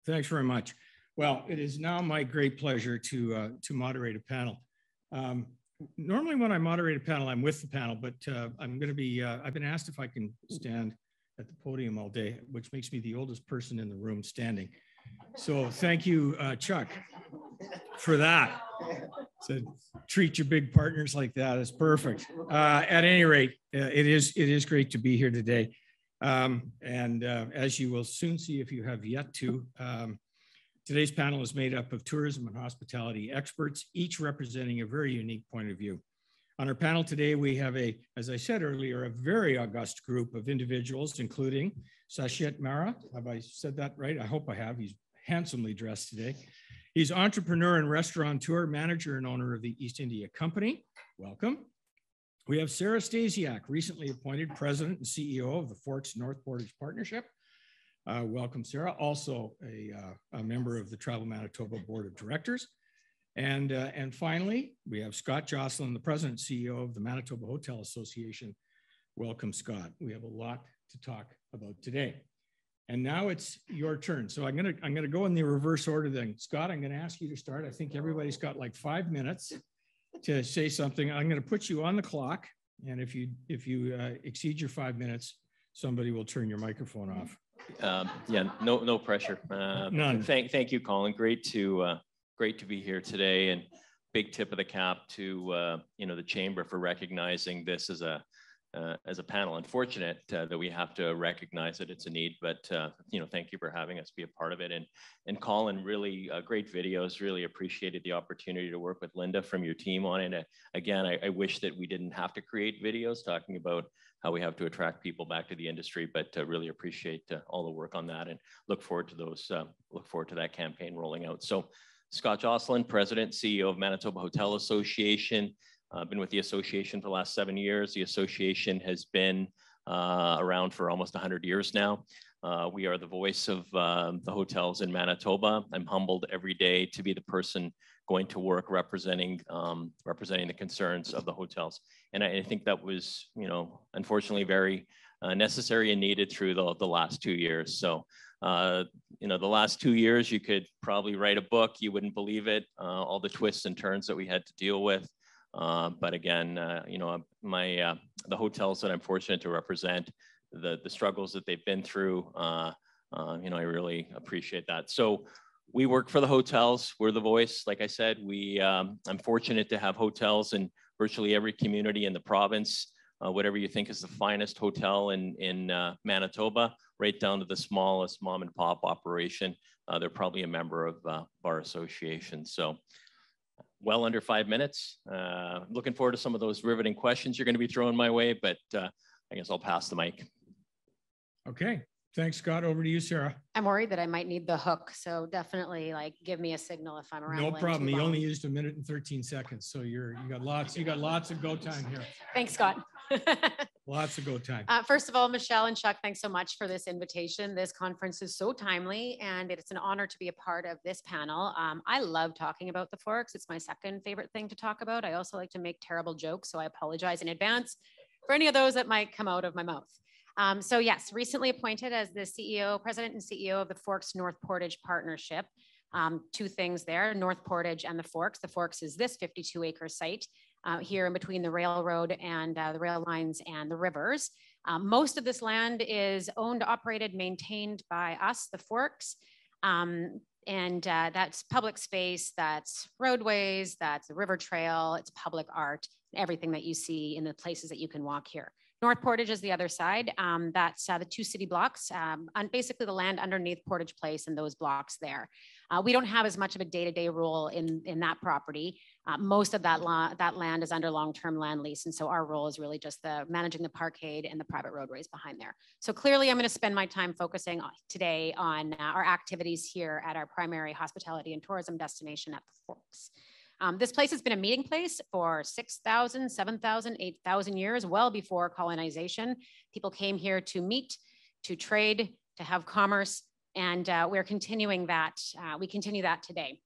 Thanks very much. Well, it is now my great pleasure to moderate a panel. Normally when I moderate a panel, I'm with the panel, but I'm going to be, I've been asked if I can stand at the podium all day, which makes me the oldest person in the room standing. So thank you, Chuck, for that. So treat your big partners like that. It's perfect. At any rate, it is great to be here today. As you will soon see if you have yet to, today's panel is made up of tourism and hospitality experts, each representing a very unique point of view. On our panel today, we have as I said earlier, a very august group of individuals, including Sachit Mehra. Have I said that right? I hope I have. He's handsomely dressed today. He's entrepreneur and restaurateur, manager and owner of the East India Company. Welcome. We have Sara Stasiuk, recently appointed president and CEO of the Forks North Portage Partnership. Welcome, Sara. Also a member of the Travel Manitoba Board of Directors. And finally, we have Scott Jocelyn, the president and CEO of the Manitoba Hotel Association. Welcome, Scott. We have a lot to talk about today. And now it's your turn. So I'm gonna go in the reverse order then. Scott, I'm gonna ask you to start. I think everybody's got like 5 minutes to say something. I'm gonna put you on the clock. And if you exceed your 5 minutes, somebody will turn your microphone off. Yeah, no pressure. None. Thank you, Colin. Great to be here today, and big tip of the cap to the chamber for recognizing this as a panel. Unfortunate that we have to recognize that it's a need, but thank you for having us be a part of it. And Colin, really great videos. Really appreciated the opportunity to work with Linda from your team on it. Again, I wish that we didn't have to create videos talking about how we have to attract people back to the industry, but really appreciate all the work on that and look forward to that campaign rolling out. So Scott Jocelyn, President, CEO of Manitoba Hotel Association. I've been with the association for the last 7 years. The association has been around for almost 100 years now. We are the voice of the hotels in Manitoba. I'm humbled every day to be the person going to work representing the concerns of the hotels. And I think that was, unfortunately very necessary and needed through the last 2 years. So, the last 2 years, you could probably write a book. You wouldn't believe it, all the twists and turns that we had to deal with. But again, the hotels that I'm fortunate to represent, the struggles that they've been through, I really appreciate that. So we work for the hotels. We're the voice. Like I said, I'm fortunate to have hotels in virtually every community in the province. Whatever you think is the finest hotel in Manitoba, right down to the smallest mom and pop operation, they're probably a member of our association. So well under 5 minutes. Looking forward to some of those riveting questions you're going to be throwing my way, but I guess I'll pass the mic. Okay. Thanks, Scott. Over to you, Sara. I'm worried that I might need the hook, so definitely give me a signal if I'm around. No problem. You only used 1 minute and 13 seconds, so you got lots of go time here. Thanks, Scott. Lots of go time. First of all, Michelle and Chuck, thanks so much for this invitation. This conference is so timely, and it's an honor to be a part of this panel. I love talking about the Forks. It's my second favorite thing to talk about. I also like to make terrible jokes, so I apologize in advance for any of those that might come out of my mouth. So yes, recently appointed as the president and CEO of the Forks North Portage Partnership. Two things there, North Portage and the Forks. The Forks is this 52-acre site here in between the railroad and the rail lines and the rivers. Most of this land is owned, operated, maintained by us, the Forks. That's public space, that's roadways, that's the river trail, it's public art, everything that you see in the places that you can walk here. North Portage is the other side. That's the two city blocks, and basically the land underneath Portage Place and those blocks there. We don't have as much of a day-to-day role in that property. Most of that land is under long-term land lease, and so our role is really just managing the parkade and the private roadways behind there. So clearly I'm going to spend my time focusing today on our activities here at our primary hospitality and tourism destination at the Forks. This place has been a meeting place for 6,000, 7,000, 8,000 years, well before colonization. People came here to meet, to trade, to have commerce, and we're continuing that. We continue that today.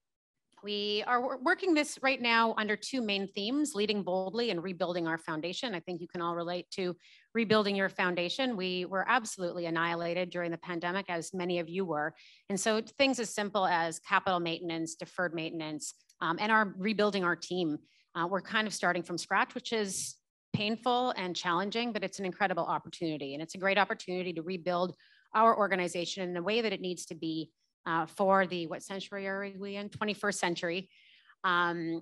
We are working this right now under two main themes: leading boldly and rebuilding our foundation. I think you can all relate to rebuilding your foundation. We were absolutely annihilated during the pandemic, as many of you were. And so things as simple as capital maintenance, deferred maintenance, and our rebuilding our team. We're kind of starting from scratch, which is painful and challenging, but it's an incredible opportunity. And it's a great opportunity to rebuild our organization in the way that it needs to be for the, what century are we in? 21st century. And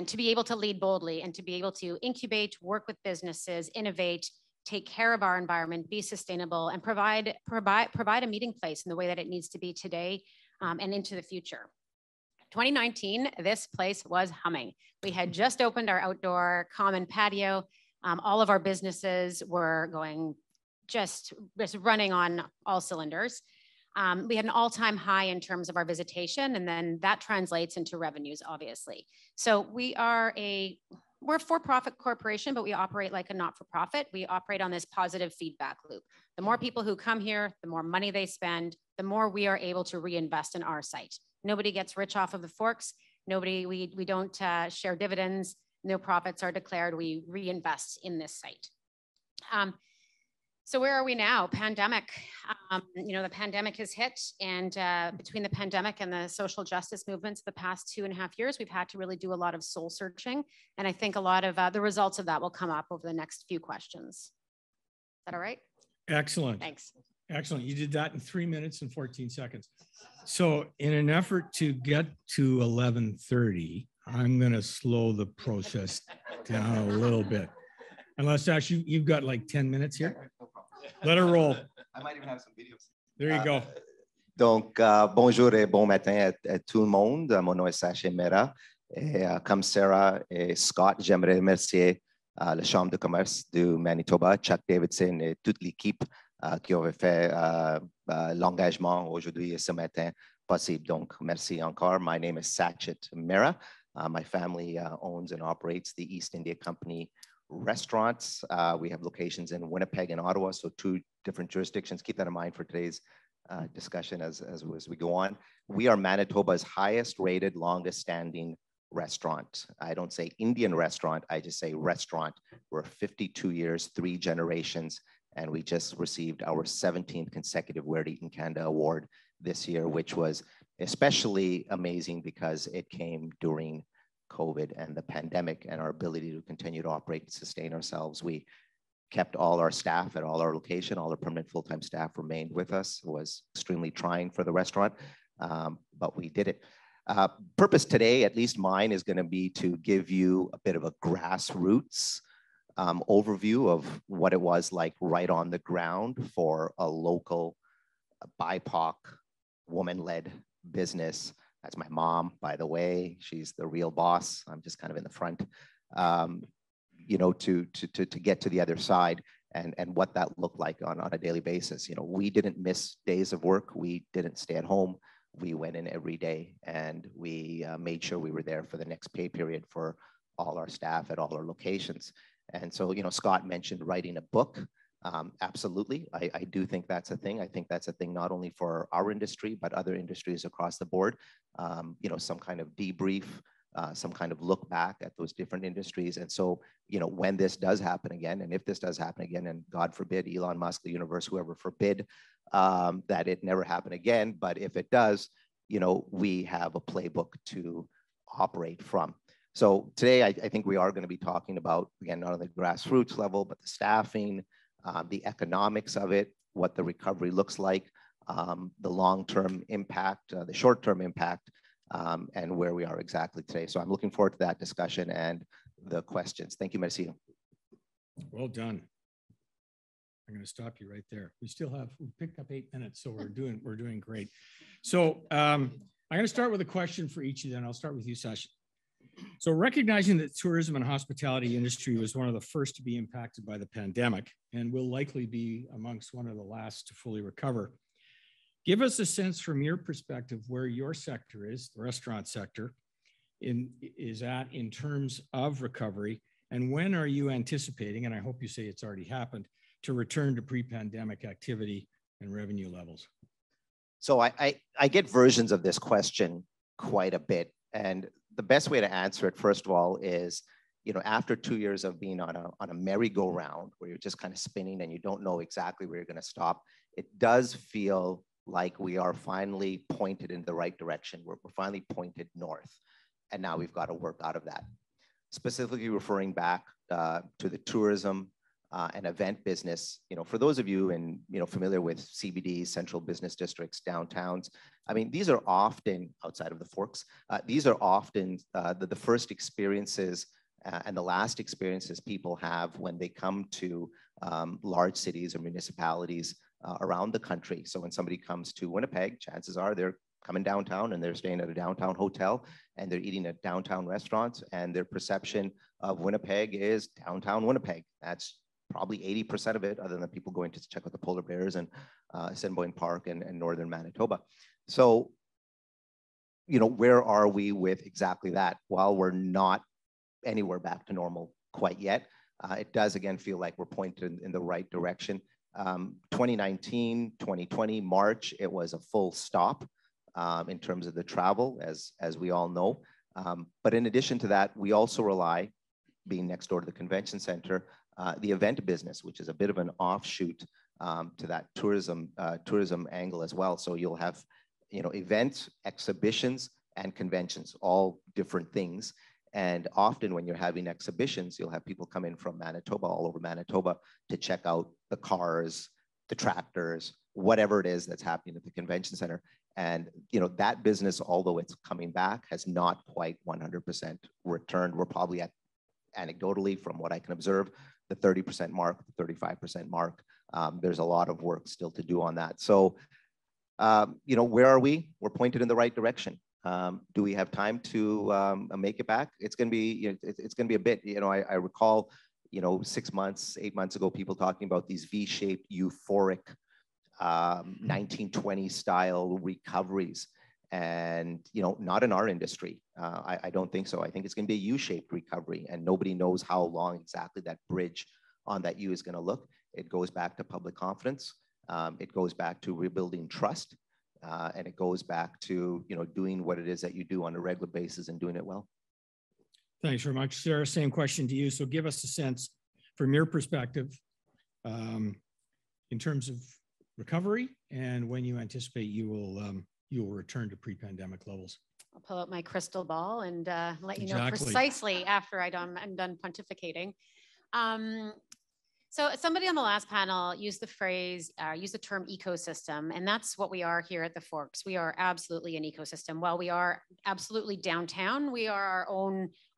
to be able to lead boldly and to be able to incubate, work with businesses, innovate, take care of our environment, be sustainable, and provide a meeting place in the way that it needs to be today and into the future. 2019, this place was humming. We had just opened our outdoor common patio. All of our businesses were going just running on all cylinders. We had an all-time high in terms of our visitation, and then that translates into revenues, obviously. So we're a for-profit corporation, but we operate like a not-for-profit. We operate on this positive feedback loop. The more people who come here, the more money they spend, the more we are able to reinvest in our site. Nobody gets rich off of the forks. We don't share dividends. No profits are declared. We reinvest in this site. So where are we now? Pandemic. The pandemic has hit, and between the pandemic and the social justice movements the past 2.5 years, we've had to really do a lot of soul searching. And I think a lot of the results of that will come up over the next few questions. Is that all right? Excellent. Thanks. Excellent. You did that in 3 minutes and 14 seconds. So in an effort to get to 11:30, I'm going to slow the process down a little bit. Unless, Ash, you've got like 10 minutes here. Let her roll. I might even have some videos. There you go. Donc, bonjour et bon matin à tout le monde. Mon nom est Sachit Mehra. Et comme Sara et Scott, j'aimerais remercier la Chambre de commerce du Manitoba, Chuck Davidson et toute l'équipe qui ont fait l'engagement aujourd'hui et ce matin possible. Donc, merci encore. My name is Sachit Mehra. My family owns and operates the East India Company restaurants. We have locations in Winnipeg and Ottawa, so 2 different jurisdictions. Keep that in mind for today's discussion as we go on. We are Manitoba's highest rated, longest standing restaurant. I don't say Indian restaurant, I just say restaurant. We're 52 years, 3 generations, and we just received our 17th consecutive Where to Eat in Canada award this year, which was especially amazing because it came during COVID and the pandemic and our ability to continue to operate and sustain ourselves. We kept all our staff at all our location, all our permanent full-time staff remained with us. It was extremely trying for the restaurant, but we did it. Purpose today, at least mine, is gonna be to give you a bit of a grassroots overview of what it was like right on the ground for a local BIPOC woman-led business. That's my mom, by the way. She's the real boss. I'm just kind of in the front, to get to the other side and what that looked like on a daily basis. We didn't miss days of work. We didn't stay at home. We went in every day and we made sure we were there for the next pay period for all our staff at all our locations. And so, Scott mentioned writing a book. Absolutely. I do think that's a thing. I think that's a thing not only for our industry, but other industries across the board. Some kind of debrief, some kind of look back at those different industries. And so, when this does happen again, and if this does happen again, and God forbid, Elon Musk, the universe, whoever forbid that it never happen again, but if it does, we have a playbook to operate from. So today, I think we are going to be talking about, again, not only the grassroots level, but the staffing, the economics of it, what the recovery looks like, the long-term impact, the short-term impact, and where we are exactly today. So I'm looking forward to that discussion and the questions. Thank you, merci. Well done. I'm going to stop you right there. We picked up 8 minutes, so we're doing great. So I'm going to start with a question for each of them. I'll start with you, Sachit. So recognizing that tourism and hospitality industry was one of the first to be impacted by the pandemic and will likely be amongst one of the last to fully recover, give us a sense from your perspective where your sector is, the restaurant sector, is at in terms of recovery, and when are you anticipating, and I hope you say it's already happened, to return to pre-pandemic activity and revenue levels? So I get versions of this question quite a bit. And the best way to answer it, first of all, is, after 2 years of being on a merry-go-round where you're just kind of spinning and you don't know exactly where you're going to stop, it does feel like we are finally pointed in the right direction. We're finally pointed north. And now we've got to work out of that. Specifically referring back to the tourism and event business, for those of you familiar with CBDs, central business districts, downtowns, I mean, these are often, outside of the Forks, these are often the first experiences and the last experiences people have when they come to large cities or municipalities around the country. So when somebody comes to Winnipeg, chances are they're coming downtown and they're staying at a downtown hotel and they're eating at downtown restaurants, and their perception of Winnipeg is downtown Winnipeg. That's probably 80% of it, other than the people going to check out the polar bears and Assiniboine Park and northern Manitoba. So, where are we with exactly that? While we're not anywhere back to normal quite yet, it does again feel like we're pointed in the right direction. 2019, 2020, March, it was a full stop in terms of the travel, as we all know. But in addition to that, we also rely, being next door to the convention center, the event business, which is a bit of an offshoot to that tourism angle as well. So you'll have, events, exhibitions, and conventions, all different things. And often when you're having exhibitions, you'll have people come in from Manitoba, all over Manitoba, to check out the cars, the tractors, whatever it is that's happening at the convention center. And that business, although it's coming back, has not quite 100% returned. We're probably at, anecdotally, from what I can observe, the 30% mark, the 35% mark. There's a lot of work still to do on that. So, where are we? We're pointed in the right direction. Do we have time to make it back? It's going to be, it's going to be a bit. I recall, 6 months, 8 months ago, people talking about these V-shaped, euphoric, 1920 style recoveries, and not in our industry. I don't think so. I think it's going to be a U-shaped recovery, and nobody knows how long exactly that bridge on that U is going to look. It goes back to public confidence. It goes back to rebuilding trust. And it goes back to doing what it is that you do on a regular basis and doing it well. Thanks very much, Sarah. Same question to you. So give us a sense from your perspective in terms of recovery and when you anticipate you will return to pre-pandemic levels. I'll pull out my crystal ball and let you know precisely after I'm done pontificating. So somebody on the last panel used the term ecosystem, and that's what we are here at the Forks. We are absolutely an ecosystem. While we are absolutely downtown, we are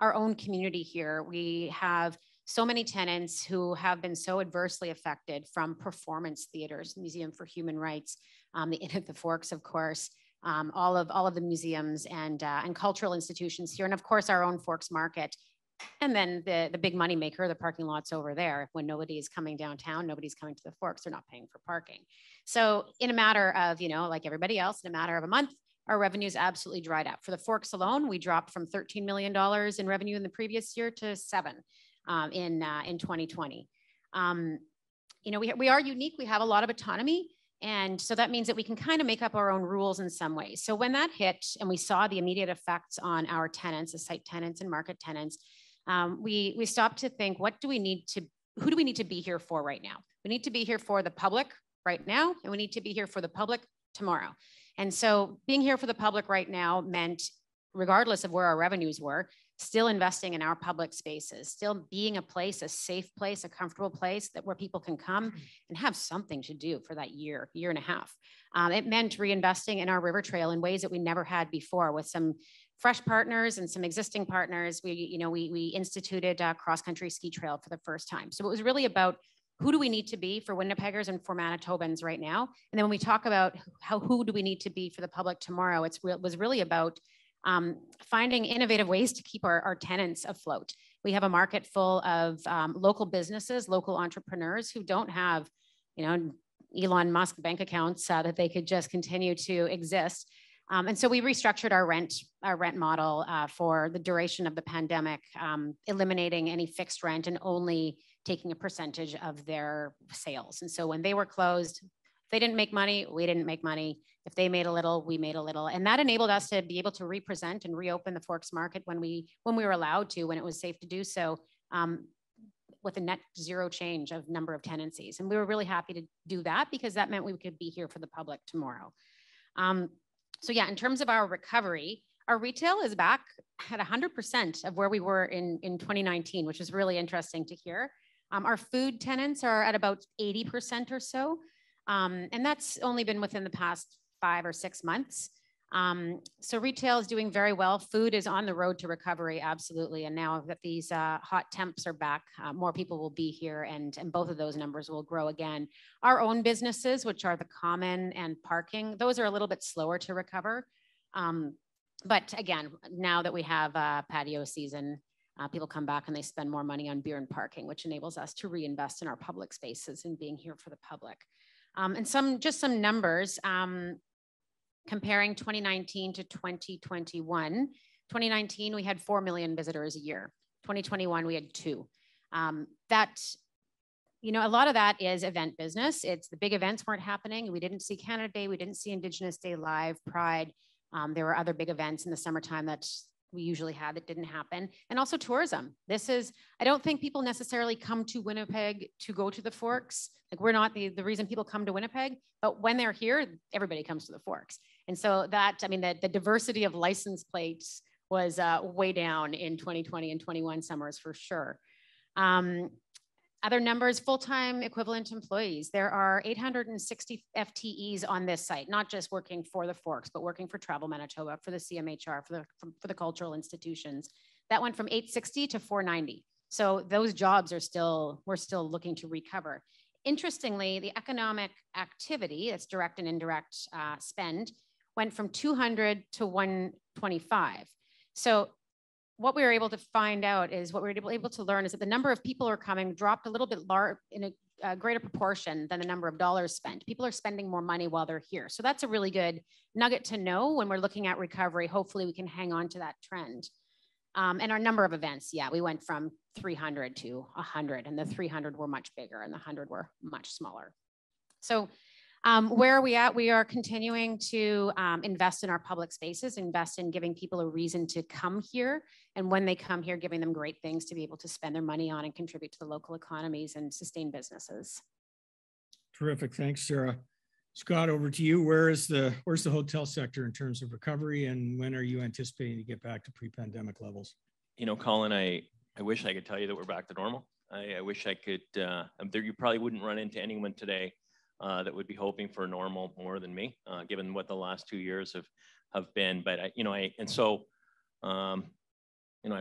our own community here. We have so many tenants who have been so adversely affected from performance theaters, Museum for Human Rights, the Inn at the Forks, of course, all of the museums and cultural institutions here, and of course our own Forks Market. And then the big money maker, the parking lots over there. When nobody is coming downtown, nobody's coming to the Forks, they're not paying for parking. So in a matter of, like everybody else, in a matter of a month, our revenues absolutely dried up. For the Forks alone, we dropped from $13 million in revenue in the previous year to $7 million in 2020. We are unique. We have a lot of autonomy. And so that means that we can kind of make up our own rules in some ways. So when that hit and we saw the immediate effects on our tenants, the site tenants and market tenants, we stopped to think, who do we need to be here for right now? We need to be here for the public right now, and we need to be here for the public tomorrow. And so being here for the public right now meant, regardless of where our revenues were, still investing in our public spaces, still being a place, a safe place, a comfortable place where people can come and have something to do for that year and a half. It meant reinvesting in our river trail in ways that we never had before, with some fresh partners and some existing partners. We instituted a cross-country ski trail for the first time. So it was really about who do we need to be for Winnipeggers and for Manitobans right now? And then when we talk about who do we need to be for the public tomorrow, it was really about finding innovative ways to keep our tenants afloat. We have a market full of local businesses, local entrepreneurs who don't have, Elon Musk bank accounts that they could just continue to exist. And so we restructured our rent model for the duration of the pandemic, eliminating any fixed rent and only taking a percentage of their sales. And so when they were closed, If they didn't make money, we didn't make money. If they made a little, we made a little. And that enabled us to be able to represent and reopen the Forks market when we were allowed to, when it was safe to do so, with a net zero change of number of tenancies. And we were really happy to do that because that meant we could be here for the public tomorrow. So yeah, in terms of our recovery, our retail is back at 100% of where we were in 2019, which is really interesting to hear. Our food tenants are at about 80% or so. And that's only been within the past 5 or 6 months. So retail is doing very well. Food is on the road to recovery, absolutely. And now that these hot temps are back, more people will be here and both of those numbers will grow again. Our own businesses, which are the common and parking, those are a little bit slower to recover. But again, now that we have patio season, people come back and they spend more money on beer and parking, which enables us to reinvest in our public spaces and being here for the public. And just some numbers, comparing 2019 to 2021. 2019, we had 4 million visitors a year. 2021, we had 2. You know, a lot of that is event business. It's the big events weren't happening. We didn't see Canada Day. We didn't see Indigenous Day Live, Pride. There were other big events in the summertime that we usually had that didn't happen. And also tourism. I don't think people necessarily come to Winnipeg to go to the Forks. Like we're not the reason people come to Winnipeg, but when they're here, everybody comes to the Forks. And so the diversity of license plates was way down in 2020 and 21 summers for sure. Other numbers, full-time equivalent employees. There are 860 FTEs on this site, not just working for the Forks, but working for Travel Manitoba, for the CMHR, for the cultural institutions. That went from 860 to 490. So those jobs we're still looking to recover. Interestingly, the economic activity, that's direct and indirect spend, went from 200 to 125. So what we were able to find out is, what we were able to learn is that the number of people who are coming dropped a little bit in a greater proportion than the number of dollars spent. People are spending more money while they're here. So that's a really good nugget to know when we're looking at recovery. Hopefully we can hang on to that trend. And our number of events, yeah, we went from 300 to 100, and the 300 were much bigger and the 100 were much smaller. So where are we at? We are continuing to invest in our public spaces, invest in giving people a reason to come here. And when they come here, giving them great things to be able to spend their money on and contribute to the local economies and sustain businesses. Terrific. Thanks, Sarah. Scott, over to you. Where's the hotel sector in terms of recovery, and when are you anticipating to get back to pre-pandemic levels? You know, Colin, I wish I could tell you that we're back to normal. I wish I could. You probably wouldn't run into anyone today that would be hoping for normal more than me, given what the last 2 years have been. But I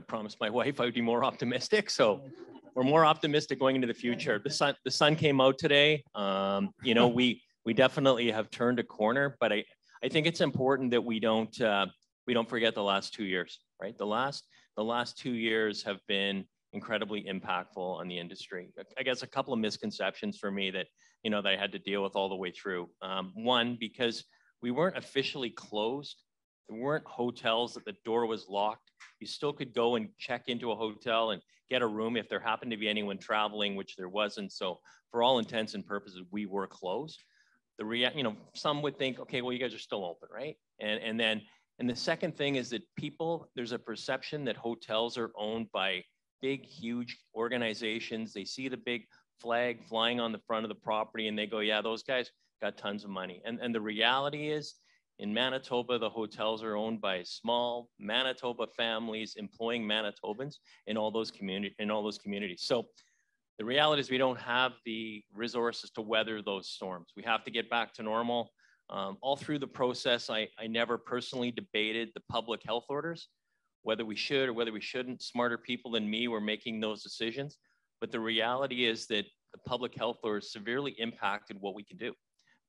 promised my wife I would be more optimistic. So we're more optimistic going into the future. The sun came out today. We definitely have turned a corner, but I think it's important that we don't forget the last 2 years, right? The last 2 years have been incredibly impactful on the industry. I guess a couple of misconceptions for me that I had to deal with all the way through. One, because we weren't officially closed. There weren't hotels that the door was locked. You still could go and check into a hotel and get a room if there happened to be anyone traveling, which there wasn't. So for all intents and purposes, we were closed. Some would think, okay, well, you guys are still open, right? And the second thing is that there's a perception that hotels are owned by big, huge organizations. They see the big flag flying on the front of the property and they go, yeah, those guys got tons of money. And the reality is, in Manitoba, the hotels are owned by small Manitoba families employing Manitobans in all those communities. So the reality is we don't have the resources to weather those storms. We have to get back to normal. All through the process, I never personally debated the public health orders, whether we should or whether we shouldn't. Smarter people than me were making those decisions. But the reality is that the public health orders severely impacted what we can do.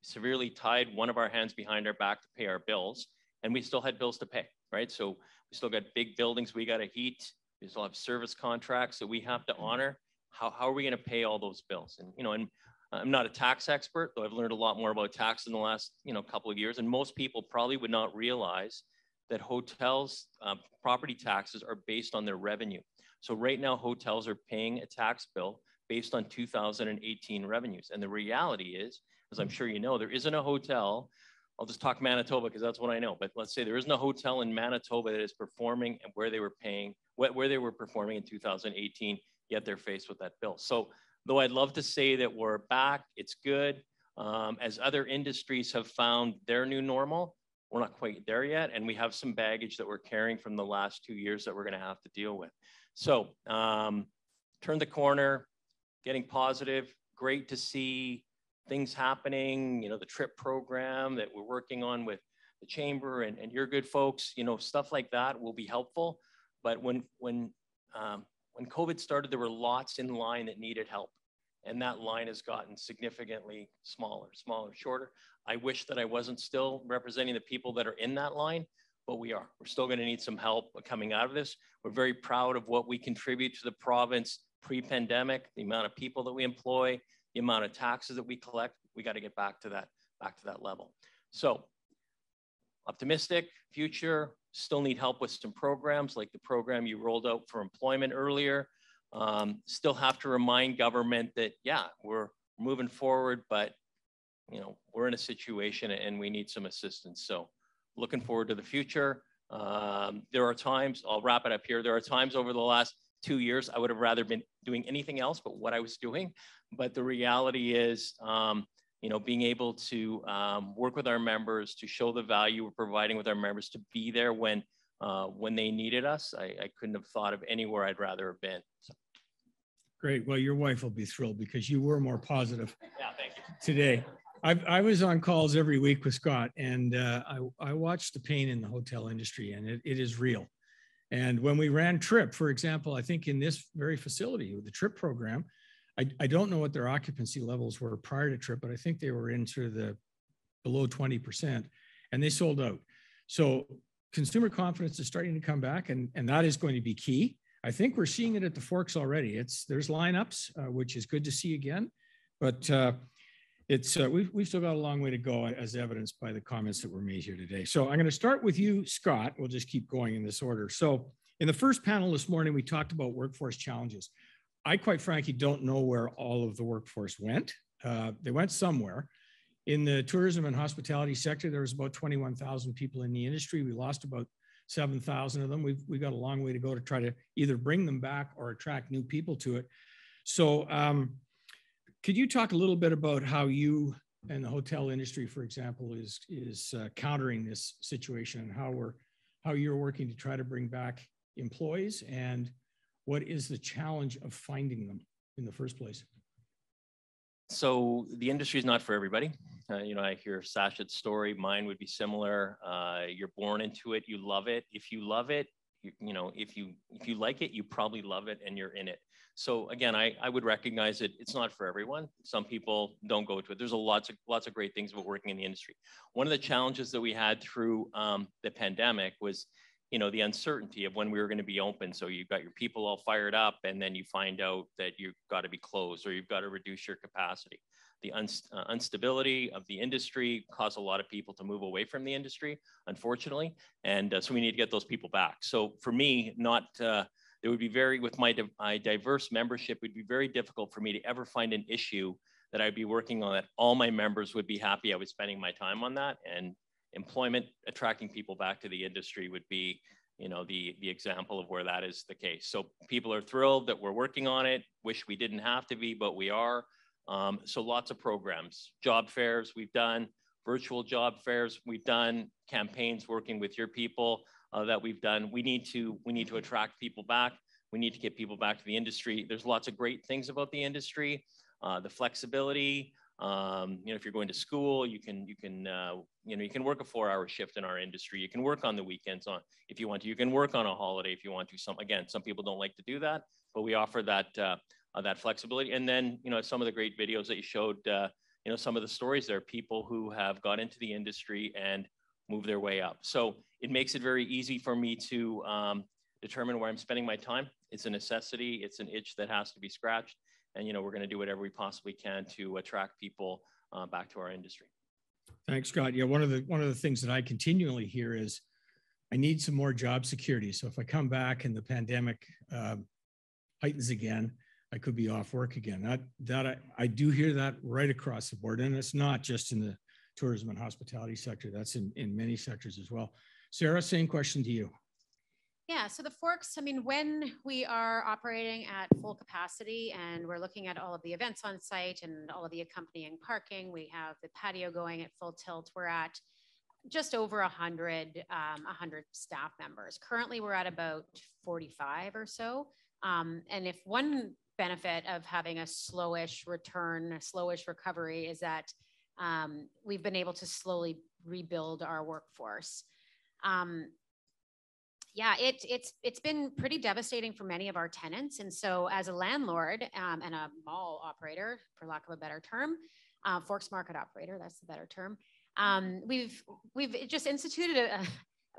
Severely tied one of our hands behind our back to pay our bills, and we still had bills to pay, right? So we still got big buildings we got to heat. We still have service contracts that we have to honor. How are we going to pay all those bills? And I'm not a tax expert, though I've learned a lot more about tax in the last couple of years. And most people probably would not realize that hotels' property taxes are based on their revenue. So right now, hotels are paying a tax bill based on 2018 revenues. And the reality is as I'm sure you know, there isn't a hotel. I'll just talk Manitoba because that's what I know. But let's say there isn't a hotel in Manitoba that is performing and where they were paying, where they were performing in 2018, yet they're faced with that bill. So though I'd love to say that we're back, it's good. As other industries have found their new normal, we're not quite there yet. And we have some baggage that we're carrying from the last 2 years that we're going to have to deal with. So turn the corner, getting positive, great to see things happening, the trip program that we're working on with the chamber and your good folks, stuff like that will be helpful. But when COVID started, there were lots in line that needed help. And that line has gotten significantly smaller, shorter. I wish that I wasn't still representing the people that are in that line, but we are. We're still going to need some help coming out of this. We're very proud of what we contribute to the province pre-pandemic, the amount of people that we employ, the amount of taxes that we collect. We got to get back to that level. So optimistic future, still need help with some programs like the program you rolled out for employment earlier. Still have to remind government that, yeah, we're moving forward, but we're in a situation and we need some assistance. So looking forward to the future. There are times, I'll wrap it up here. There are times over the last 2 years, I would have rather been doing anything else but what I was doing. But the reality is, being able to work with our members, to show the value we're providing with our members, to be there when they needed us. I couldn't have thought of anywhere I'd rather have been. So. Great. Well, your wife will be thrilled because you were more positive. Yeah, thank you. Today. I was on calls every week with Scott, and I watched the pain in the hotel industry, and it is real. And when we ran TRIP, for example, I think in this very facility with the TRIP program, I don't know what their occupancy levels were prior to TRIP, but I think they were into the below 20%, and they sold out. So consumer confidence is starting to come back, and that is going to be key. I think we're seeing it at the Forks already. There's lineups, which is good to see again, but we've still got a long way to go, as evidenced by the comments that were made here today. So I'm going to start with you, Scott. We'll just keep going in this order. So in the first panel this morning, we talked about workforce challenges. I quite frankly don't know where all of the workforce went. They went somewhere. In the tourism and hospitality sector, there was about 21,000 people in the industry. We lost about 7,000 of them. We've got a long way to go to try to either bring them back or attract new people to it. So could you talk a little bit about how you and the hotel industry, for example, is countering this situation, and how you're working to try to bring back employees, and what is the challenge of finding them in the first place? So the industry is not for everybody. I hear Sachit's story. Mine would be similar. You're born into it. You love it. If you love it, if you like it, you probably love it, and you're in it. So again, I would recognize that it's not for everyone. Some people don't go to it. There's lots of great things about working in the industry. One of the challenges that we had through the pandemic was, the uncertainty of when we were going to be open. So you've got your people all fired up, and then you find out that you've got to be closed or you've got to reduce your capacity. The instability of the industry caused a lot of people to move away from the industry, unfortunately. And so we need to get those people back. So for me, it would be with my diverse membership, it would be very difficult for me to ever find an issue that I'd be working on that all my members would be happy I was spending my time on that. And employment, attracting people back to the industry would be, the example of where that is the case. So people are thrilled that we're working on it, wish we didn't have to be, but we are. So lots of programs, job fairs we've done, virtual job fairs we've done, campaigns working with your people that we've done. We need to attract people back. We need to get people back to the industry. There's lots of great things about the industry, the flexibility. If you're going to school, you can work a 4-hour shift in our industry. You can work on the weekends if you want to. You can work on a holiday if you want to. Some people don't like to do that, but we offer that flexibility. And then, some of the great videos that you showed, some of the stories there, people who have got into the industry and moved their way up. So it makes it very easy for me to determine where I'm spending my time. It's a necessity. It's an itch that has to be scratched. And, we're going to do whatever we possibly can to attract people back to our industry. Thanks, Scott. Yeah, one of the things that I continually hear is I need some more job security. So if I come back and the pandemic heightens again, I could be off work again. I do hear that right across the board. And it's not just in the tourism and hospitality sector. That's in many sectors as well. Sara, same question to you. Yeah, so the Forks, I mean, when we are operating at full capacity and we're looking at all of the events on site and all of the accompanying parking, we have the patio going at full tilt. We're at just over 100 staff members. Currently, we're at about 45 or so. And if one benefit of having a slowish return, a slowish recovery is that we've been able to slowly rebuild our workforce. Yeah, it's been pretty devastating for many of our tenants. And so as a landlord and a mall operator, for lack of a better term, Forks market operator, that's the better term, we've just instituted a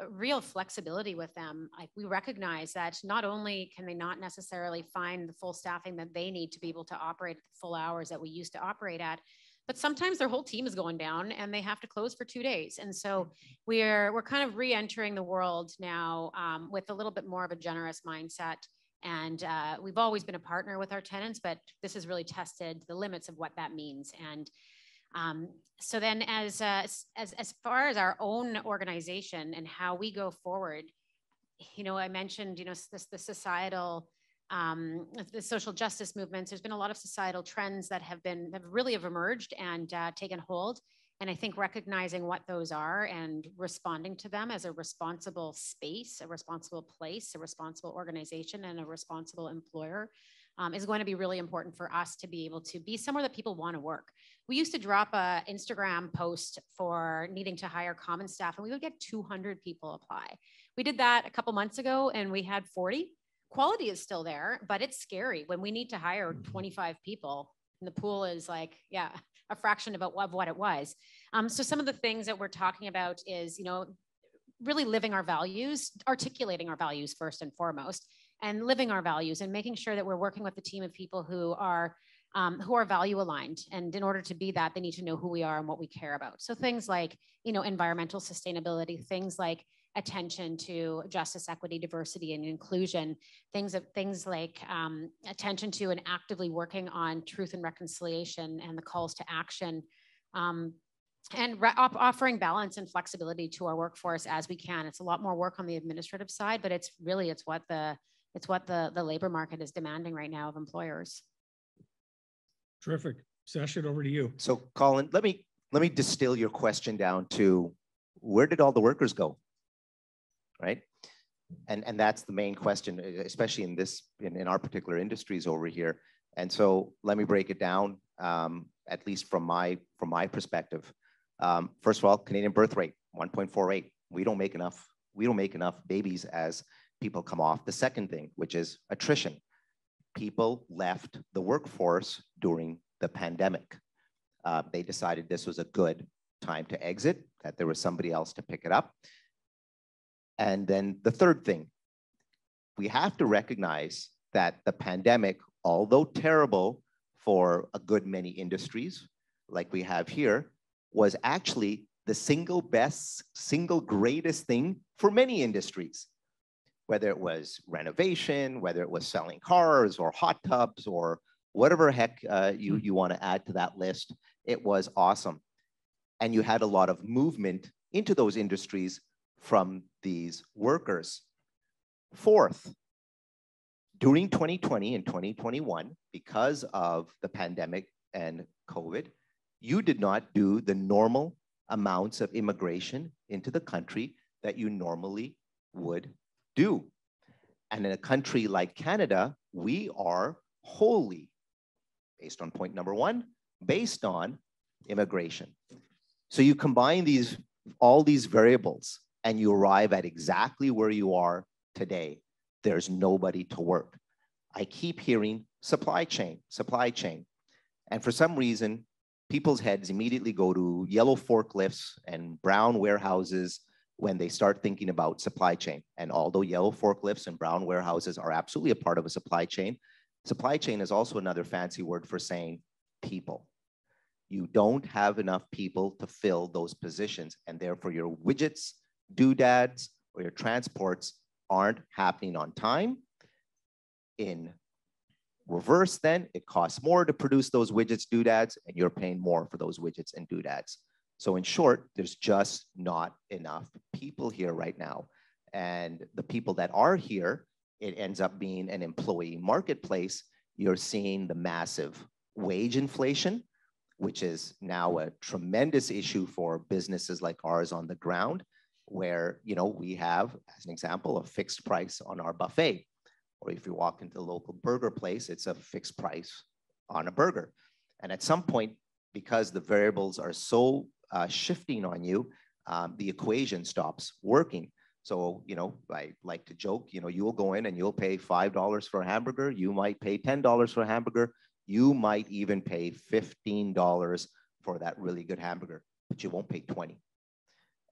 real flexibility with them. Like, we recognize that not only can they not necessarily find the full staffing that they need to be able to operate at the full hours that we used to operate at, but sometimes their whole team is going down and they have to close for 2 days. And so we're kind of re-entering the world now with a little bit more of a generous mindset. And we've always been a partner with our tenants, but this has really tested the limits of what that means. And so then as far as our own organization and how we go forward, you know, I mentioned, you know, the societal, the social justice movements. There's been a lot of societal trends that have really emerged and taken hold. And I think recognizing what those are and responding to them as a responsible space, a responsible place, a responsible organization, and a responsible employer is going to be really important for us to be able to be somewhere that people want to work. We used to drop an Instagram post for needing to hire common staff, and we would get 200 people apply. We did that a couple months ago, and we had 40. Quality is still there, but it's scary when we need to hire 25 people and the pool is like, yeah, a fraction of what it was. So some of the things that we're talking about is, you know, really living our values, articulating our values first and foremost, and living our values and making sure that we're working with a team of people who are value aligned. And in order to be that, they need to know who we are and what we care about. So things like, you know, environmental sustainability, things like attention to justice, equity, diversity, and inclusion, things like attention to and actively working on truth and reconciliation and the calls to action, and offering balance and flexibility to our workforce as we can. It's a lot more work on the administrative side, but it's what the labor market is demanding right now of employers. Terrific. Sachit, over to you. So Colin, let me distill your question down to, where did all the workers go? Right? And that's the main question, especially in our particular industries over here. And so let me break it down, at least from my perspective. First of all, Canadian birth rate, 1.48. We don't make enough babies as people come off. The second thing, which is attrition. People left the workforce during the pandemic. They decided this was a good time to exit, that there was somebody else to pick it up. And then the third thing, we have to recognize that the pandemic, although terrible for a good many industries, like we have here, was actually the single greatest thing for many industries, whether it was renovation, whether it was selling cars or hot tubs or whatever heck you want to add to that list. It was awesome. And you had a lot of movement into those industries from these workers. Fourth, during 2020 and 2021, because of the pandemic and COVID, you did not do the normal amounts of immigration into the country that you normally would do. And in a country like Canada, we are wholly, based on point number one, based on immigration. So you combine all these variables and you arrive at exactly where you are today. There's nobody to work. I keep hearing supply chain. And for some reason, people's heads immediately go to yellow forklifts and brown warehouses when they start thinking about supply chain. And although yellow forklifts and brown warehouses are absolutely a part of a supply chain is also another fancy word for saying people. You don't have enough people to fill those positions, and therefore your widgets, doodads, or your transports aren't happening on time, in Reverse then, it costs more to produce those widgets, doodads, and you're paying more for those widgets and doodads. So in short, there's just not enough people here right now. And the people that are here, it ends up being an employee marketplace. You're seeing the massive wage inflation, which is now a tremendous issue for businesses like ours on the ground, where, you know, we have, as an example, a fixed price on our buffet. Or if you walk into the local burger place, it's a fixed price on a burger. And at some point, because the variables are so shifting on you, the equation stops working. So, you know, I like to joke, you know, you'll go in and you'll pay $5 for a hamburger. You might pay $10 for a hamburger. You might even pay $15 for that really good hamburger, but you won't pay 20.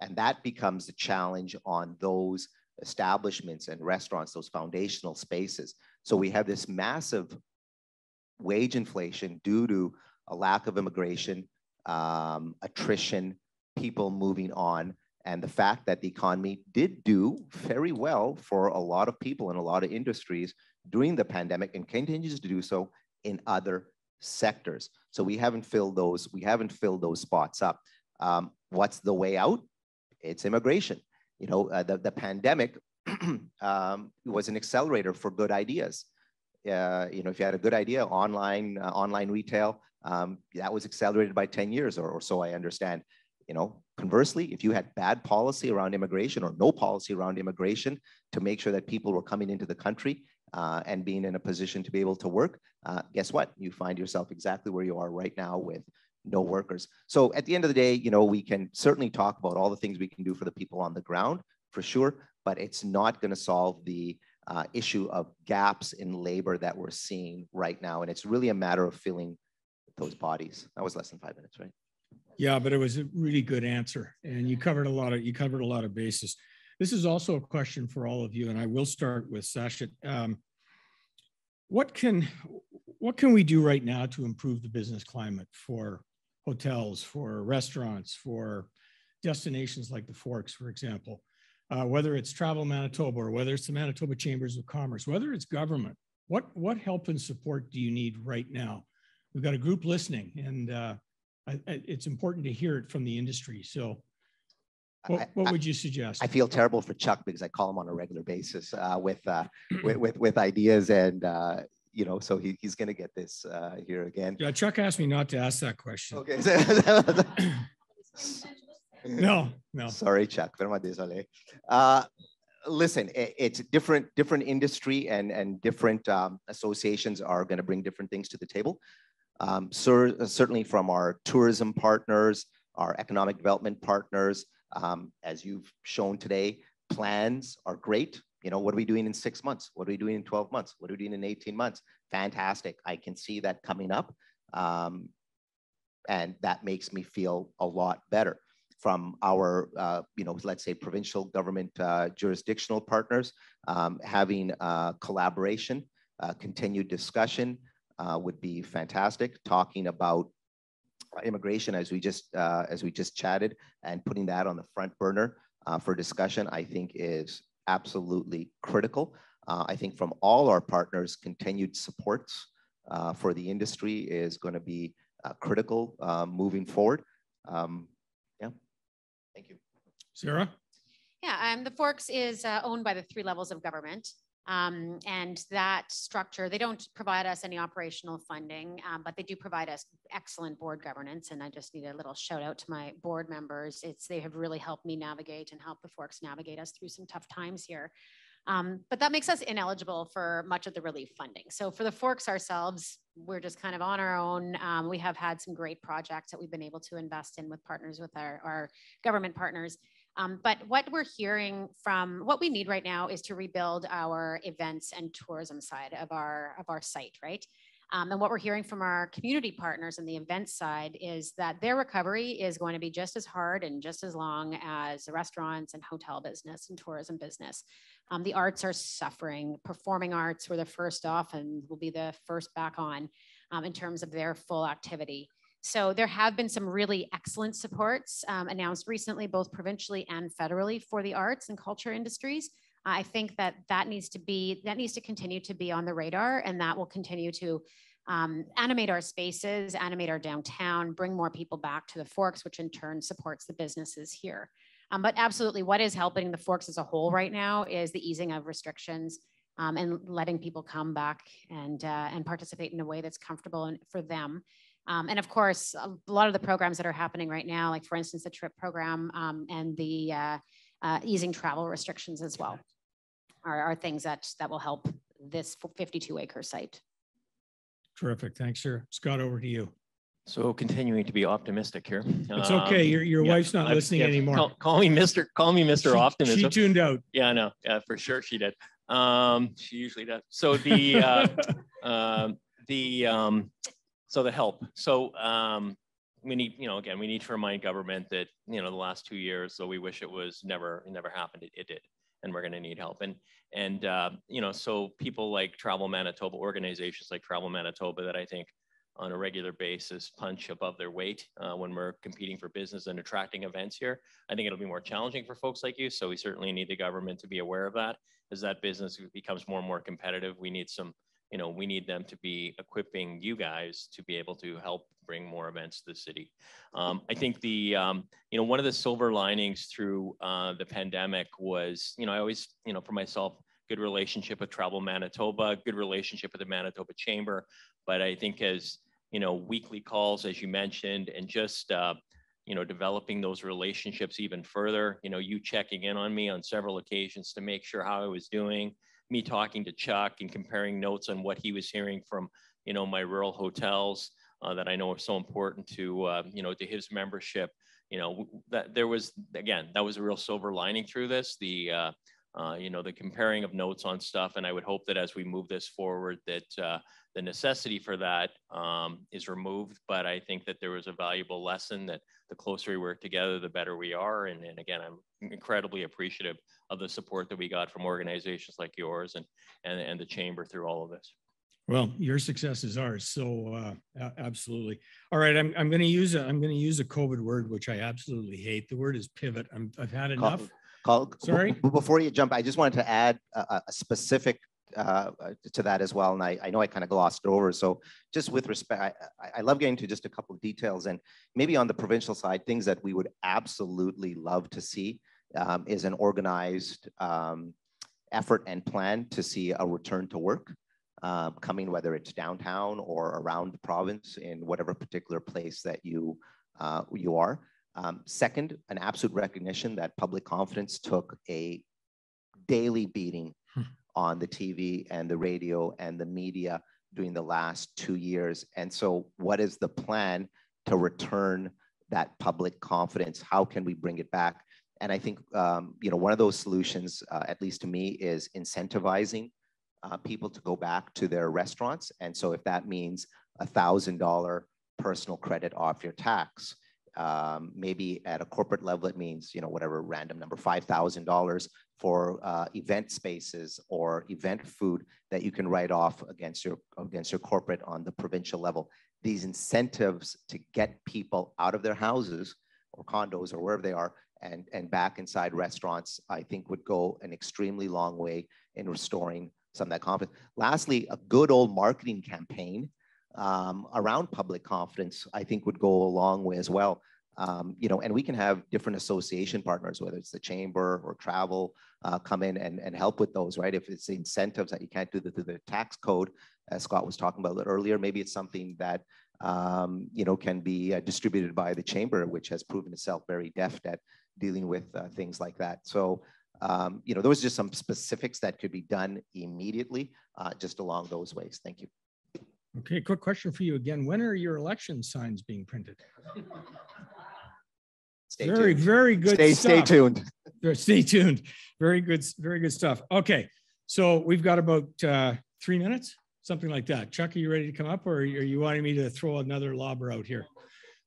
And that becomes the challenge on those establishments and restaurants, those foundational spaces. So we have this massive wage inflation due to a lack of immigration, attrition, people moving on, and the fact that the economy did do very well for a lot of people in a lot of industries during the pandemic and continues to do so in other sectors. So we haven't filled those spots up. What's the way out? It's immigration. You know, the pandemic was an accelerator for good ideas. You know, if you had a good idea, online retail, that was accelerated by 10 years or so, I understand. You know, conversely, if you had bad policy around immigration or no policy around immigration to make sure that people were coming into the country and being in a position to be able to work, guess what? You find yourself exactly where you are right now with no workers. So at the end of the day, you know, we can certainly talk about all the things we can do for the people on the ground, for sure, but it's not going to solve the issue of gaps in labor that we're seeing right now. And it's really a matter of filling those bodies. That was less than 5 minutes, right? Yeah, but it was a really good answer, and you covered a lot of bases. This is also a question for all of you, and I will start with Sachit. What can we do right now to improve the business climate for hotels, for restaurants, for destinations like the Forks, for example? Whether it's Travel Manitoba or whether it's the Manitoba Chambers of Commerce, whether it's government, what help and support do you need right now? We've got a group listening, and it's important to hear it from the industry. So what would you suggest? I feel terrible for Chuck because I call him on a regular basis with ideas, and you know, so he's going to get this here again. Yeah, Chuck asked me not to ask that question. Okay. No. Sorry, Chuck. Vraiment désolé. Listen, it's different industry and different associations are going to bring different things to the table. Certainly from our tourism partners, our economic development partners, as you've shown today, plans are great. You know, what are we doing in 6 months? What are we doing in 12 months? What are we doing in 18 months? Fantastic. I can see that coming up. And that makes me feel a lot better. From our, you know, let's say provincial government jurisdictional partners, having collaboration, continued discussion would be fantastic. Talking about immigration as we just chatted, and putting that on the front burner for discussion, I think is absolutely critical. I think from all our partners, continued supports for the industry is going to be critical moving forward. Yeah, thank you. Sara? Yeah, the Forks is owned by the 3 levels of government. And that structure, they don't provide us any operational funding, but they do provide us excellent board governance. And I just need a little shout out to my board members. They have really helped me navigate and help the Forks navigate us through some tough times here. But that makes us ineligible for much of the relief funding. So for the Forks ourselves, we're just kind of on our own. We have had some great projects that we've been able to invest in with partners, with our government partners. But what we're hearing from what we need right now is to rebuild our events and tourism side of our site, right? And what we're hearing from our community partners on the events side is that their recovery is going to be just as hard and just as long as the restaurants and hotel business and tourism business. The arts are suffering. Performing arts were the first off and will be the first back on in terms of their full activity. So there have been some really excellent supports announced recently, both provincially and federally, for the arts and culture industries. I think that needs to continue to be on the radar, and that will continue to animate our spaces, animate our downtown, bring more people back to the Forks, which in turn supports the businesses here. But absolutely, what is helping the Forks as a whole right now is the easing of restrictions and letting people come back and participate in a way that's comfortable for them. And of course, a lot of the programs that are happening right now, like for instance, the TRIP program and the easing travel restrictions as well, are things that will help this 52-acre site. Terrific. Thanks, sir. Scott, over to you. So continuing to be optimistic here. It's okay. Your wife's not listening anymore. Call me Mr. Optimism. She tuned out. Yeah, no, yeah, for sure she did. She usually does. So the help. So we need, again, we need to remind government that, the last 2 years, though we wish it was never happened, it did. And we're going to need help. And so people like Travel Manitoba, organizations like Travel Manitoba that I think on a regular basis punch above their weight when we're competing for business and attracting events here. I think it'll be more challenging for folks like you. So we certainly need the government to be aware of that. As that business becomes more and more competitive, we need we need them to be equipping you guys to be able to help bring more events to the city. I think one of the silver linings through the pandemic was, I always, for myself, good relationship with Travel Manitoba, good relationship with the Manitoba Chamber. But I think as, weekly calls, as you mentioned, and just, developing those relationships even further, you checking in on me on several occasions to make sure how I was doing, me talking to Chuck and comparing notes on what he was hearing from, my rural hotels that I know are so important to, to his membership, that there was, again, that was a real silver lining through this, the comparing of notes on stuff. And I would hope that as we move this forward, that the necessity for that is removed. But I think that there was a valuable lesson that the closer we work together, the better we are. And again, I'm incredibly appreciative of the support that we got from organizations like yours and the Chamber through all of this. Well, your success is ours. So absolutely. All right. I'm going to use a COVID word, which I absolutely hate. The word is pivot. I've had enough. Sorry. Before you jump, I just wanted to add a specific to that as well. And I know I kind of glossed over. So just with respect, I love getting to just a couple of details, and maybe on the provincial side, things that we would absolutely love to see is an organized effort and plan to see a return to work coming, whether it's downtown or around the province in whatever particular place that you are. Second, an absolute recognition that public confidence took a daily beating on the TV and the radio and the media during the last 2 years. And so what is the plan to return that public confidence? How can we bring it back? And I think, one of those solutions, at least to me, is incentivizing people to go back to their restaurants. And so if that means $1,000 personal credit off your tax, maybe at a corporate level, it means, whatever random number, $5,000 for event spaces or event food that you can write off against your corporate on the provincial level. These incentives to get people out of their houses or condos or wherever they are and back inside restaurants, I think would go an extremely long way in restoring some of that confidence. Lastly, a good old marketing campaign around public confidence, I think would go a long way as well. And we can have different association partners, whether it's the Chamber or travel, come in and help with those, right? If it's the incentives that you can't do through the tax code, as Scott was talking about earlier, maybe it's something that, can be distributed by the Chamber, which has proven itself very deft at dealing with things like that. So, those are just some specifics that could be done immediately, just along those ways. Thank you. Okay, quick question for you again. When are your election signs being printed? Very good stuff. Stay tuned. Stay tuned. Very good stuff. Okay, so we've got about 3 minutes, something like that. Chuck, are you ready to come up, or are you wanting me to throw another lobber out here?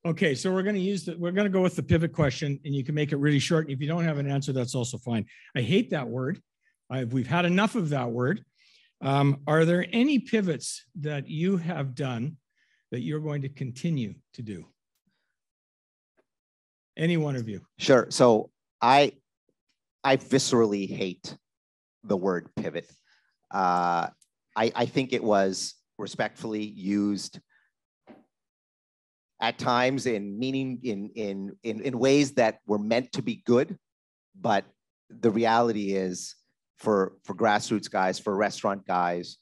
Okay, so we're going to go with the pivot question, and you can make it really short. If you don't have an answer, that's also fine. I hate that word. We've had enough of that word. Are there any pivots that you have done that you're going to continue to do? Any one of you? Sure. So I viscerally hate the word pivot. I think it was respectfully used at times in ways that were meant to be good, but the reality is for grassroots guys, for restaurant guys,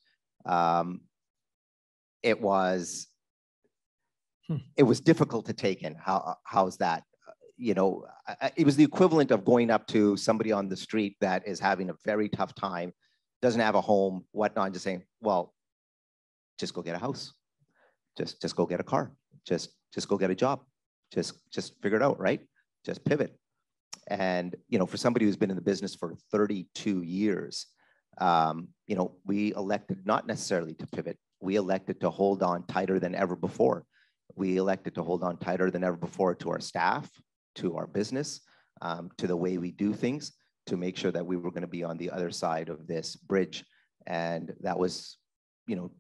it was difficult to take in. How's that? You know, it was the equivalent of going up to somebody on the street that is having a very tough time, doesn't have a home, whatnot, and just saying, well, just go get a house. Just go get a car. Just go get a job. Just figure it out, right? Just pivot. And, you know, for somebody who's been in the business for 32 years, you know, we elected not necessarily to pivot. We elected to hold on tighter than ever before. We elected to hold on tighter than ever before to our staff, to our business, to the way we do things, to make sure that we were going to be on the other side of this bridge. And that was, you know,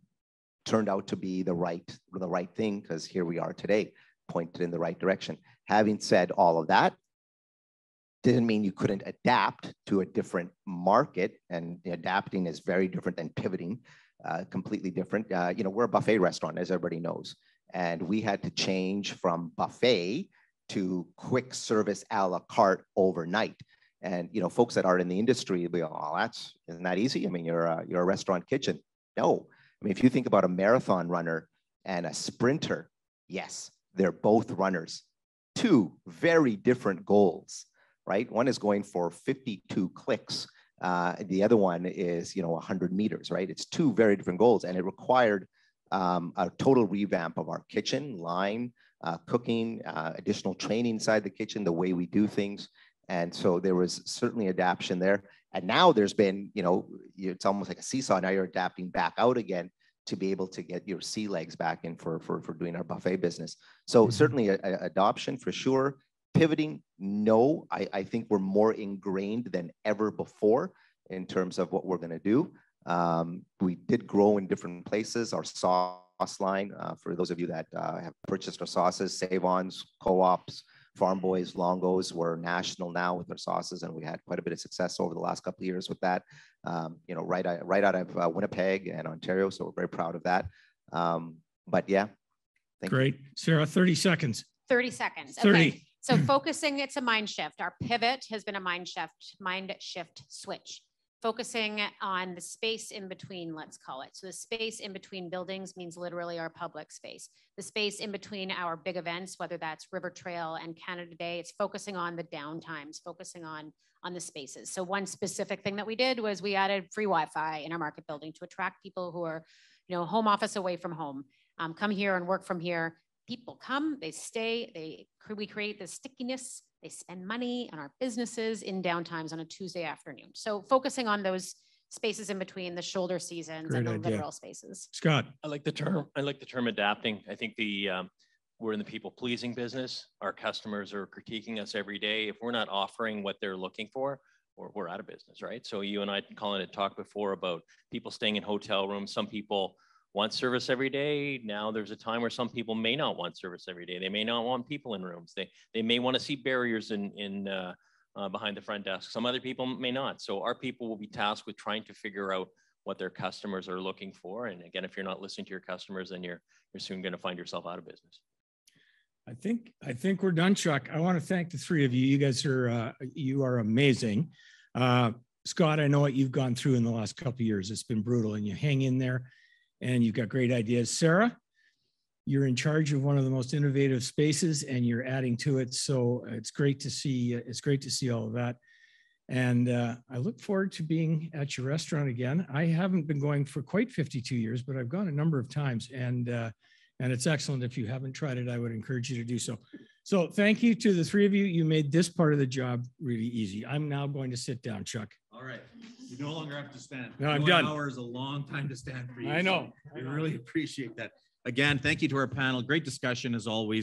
turned out to be the right thing, because here we are today, pointed in the right direction. Having said all of that, didn't mean you couldn't adapt to a different market, and adapting is very different than pivoting, completely different. You know, we're a buffet restaurant, as everybody knows, and we had to change from buffet to quick service a la carte overnight. And, you know, folks that are in the industry, we go, oh, isn't that easy? I mean, you're a restaurant kitchen. No, I mean, if you think about a marathon runner and a sprinter, yes, they're both runners. Two very different goals, right? One is going for 52 clicks. The other one is, you know, 100 meters, right? It's two very different goals, and it required a total revamp of our kitchen line, cooking, additional training inside the kitchen, the way we do things. And so there was certainly adaptation there. And now there's been, you know, it's almost like a seesaw. Now you're adapting back out again to be able to get your sea legs back in for doing our buffet business. So certainly adoption for sure. Pivoting, no, I think we're more ingrained than ever before in terms of what we're going to do. We did grow in different places. Our sauce line, for those of you that have purchased our sauces, Save-Ons, Co-ops, Farm Boys, Longos, we're national now with our sauces, and we had quite a bit of success over the last couple of years with that. You know, right out of Winnipeg and Ontario, so we're very proud of that. But yeah, great. Sarah, 30 seconds. 30 seconds. 30. Okay. So focusing, it's a mind shift. Our pivot has been a mind shift switch. Focusing on the space in between, let's call it. So the space in between buildings means literally our public space. The space in between our big events, whether that's River Trail and Canada Day, it's focusing on the downtimes, focusing on the spaces. So one specific thing that we did was we added free Wi-Fi in our market building to attract people who are, you know, home office away from home. Come here and work from here. People come, they stay, we create this stickiness. They spend money on our businesses in downtimes on a Tuesday afternoon. So focusing on those spaces in between the shoulder seasons. Great and the idea. Literal spaces. Scott. I like the term adapting. I think we're in the people pleasing business. Our customers are critiquing us every day. If we're not offering what they're looking for, we're out of business, right? So you and I, Colin, had talked before about people staying in hotel rooms. Some people want service every day. Now there's a time where some people may not want service every day. They may not want people in rooms. They may want to see barriers in behind the front desk. Some other people may not. So our people will be tasked with trying to figure out what their customers are looking for. And again, if you're not listening to your customers, then you're soon going to find yourself out of business. I think we're done, Chuck. I want to thank the three of you. You guys are amazing. Scott, I know what you've gone through in the last couple of years. It's been brutal, and you hang in there. And you've got great ideas. Sarah, you're in charge of one of the most innovative spaces, and you're adding to it. So it's great to see. It's great to see all of that. And I look forward to being at your restaurant again. I haven't been going for quite 52 years, but I've gone a number of times, and it's excellent. If you haven't tried it, I would encourage you to do so. So thank you to the three of you. You made this part of the job really easy. I'm now going to sit down, Chuck. All right. You no longer have to stand. No, I'm done. 1 hour is a long time to stand for you. I know. So we really appreciate that. Again, thank you to our panel. Great discussion as always.